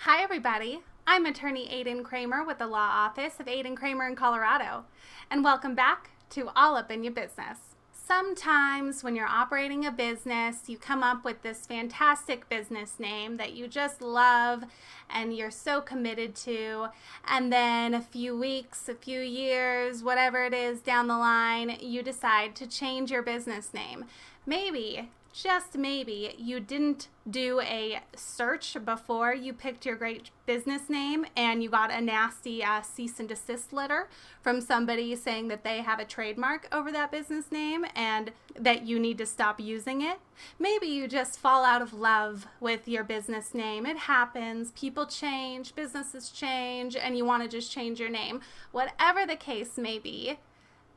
Hi everybody, I'm attorney Aiden Kramer with the Law Office of Aiden Kramer in Colorado, and welcome back to All Up in Your Business. Sometimes when you're operating a business, you come up with this fantastic business name that you just love and you're so committed to, and then a few weeks, a few years, whatever it is down the line, you decide to change your business name. Maybe, just maybe, you didn't do a search before you picked your great business name and you got a nasty cease and desist letter from somebody saying that they have a trademark over that business name and that you need to stop using it. Maybe you just fall out of love with your business name. It happens. People change, businesses change, and you want to just change your name. Whatever the case may be,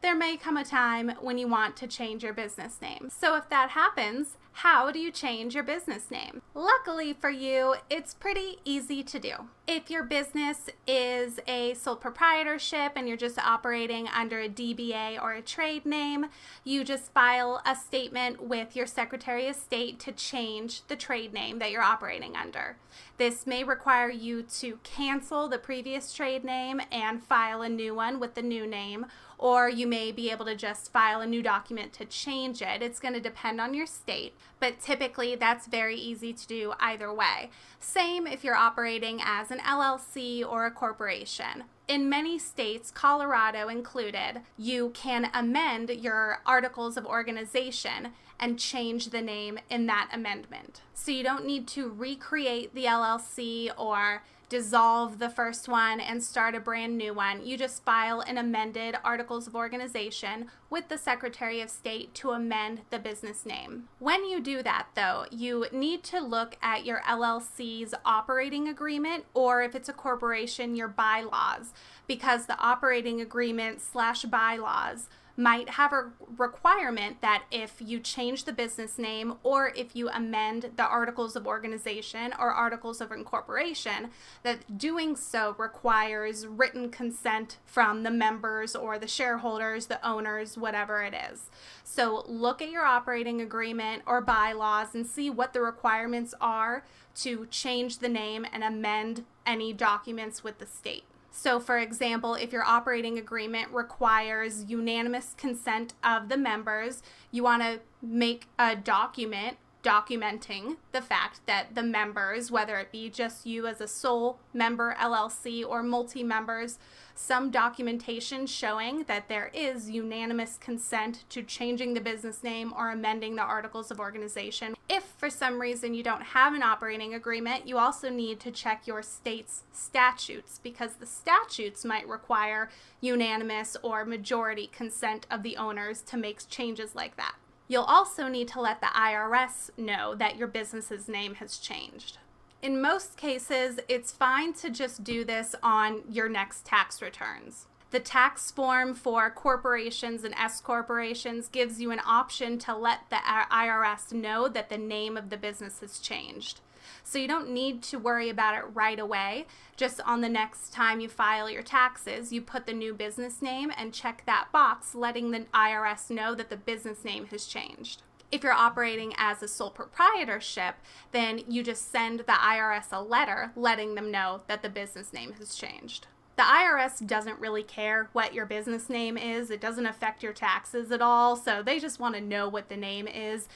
there may come a time when you want to change your business name. So if that happens, how do you change your business name? Luckily for you, it's pretty easy to do. If your business is a sole proprietorship and you're just operating under a DBA or a trade name, you just file a statement with your Secretary of State to change the trade name that you're operating under. This may require you to cancel the previous trade name and file a new one with the new name, or you may be able to just file a new document to change it. It's going to depend on your state, but typically that's very easy to do either way. Same if you're operating as an LLC or a corporation. In many states, Colorado included, you can amend your articles of organization and change the name in that amendment. So you don't need to recreate the LLC or dissolve the first one and start a brand new one. You just file an amended articles of organization with the Secretary of State to amend the business name. When you do that, though, you need to look at your LLC's operating agreement, or if it's a corporation, your bylaws, because the operating agreement / bylaws might have a requirement that if you change the business name or if you amend the articles of organization or articles of incorporation, that doing so requires written consent from the members or the shareholders, the owners, whatever it is. So look at your operating agreement or bylaws and see what the requirements are to change the name and amend any documents with the state. So for example, if your operating agreement requires unanimous consent of the members, you want to make a document documenting the fact that the members, whether it be just you as a sole member LLC or multi-members, some documentation showing that there is unanimous consent to changing the business name or amending the articles of organization. If for some reason you don't have an operating agreement, you also need to check your state's statutes, because the statutes might require unanimous or majority consent of the owners to make changes like that. You'll also need to let the IRS know that your business's name has changed. In most cases, it's fine to just do this on your next tax returns. The tax form for corporations and S corporations gives you an option to let the IRS know that the name of the business has changed. So you don't need to worry about it right away. Just on the next time you file your taxes, you put the new business name and check that box, letting the IRS know that the business name has changed. If you're operating as a sole proprietorship, then you just send the IRS a letter letting them know that the business name has changed. The IRS doesn't really care what your business name is. It doesn't affect your taxes at all, so they just want to know what the name is.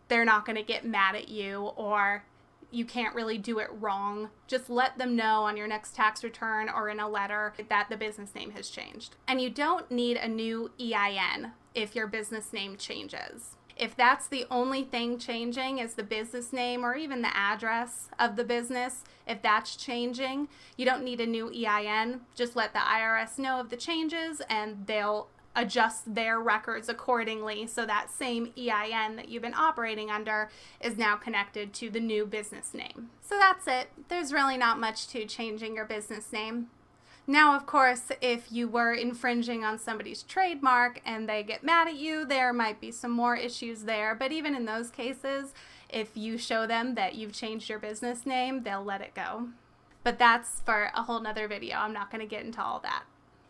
They're not going to get mad at you, or you can't really do it wrong. Just let them know on your next tax return or in a letter that the business name has changed. And you don't need a new EIN if your business name changes. If that's the only thing changing is the business name or even the address of the business, if that's changing, you don't need a new EIN. Just let the IRS know of the changes and they'll adjust their records accordingly, so that same EIN that you've been operating under is now connected to the new business name. So that's it. There's really not much to changing your business name. Now, of course, if you were infringing on somebody's trademark and they get mad at you, there might be some more issues there. But even in those cases, if you show them that you've changed your business name, they'll let it go. But that's for a whole nother video. I'm not going to get into all that.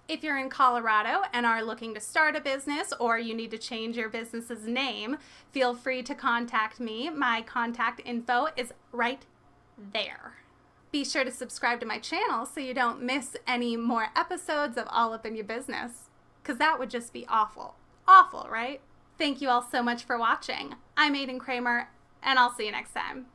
If you're in Colorado and are looking to start a business, or you need to change your business's name, feel free to contact me. My contact info is right there. Be sure to subscribe to my channel so you don't miss any more episodes of All Up in Your Business, because that would just be awful. Awful, right? Thank you all so much for watching. I'm Aiden Kramer, and I'll see you next time.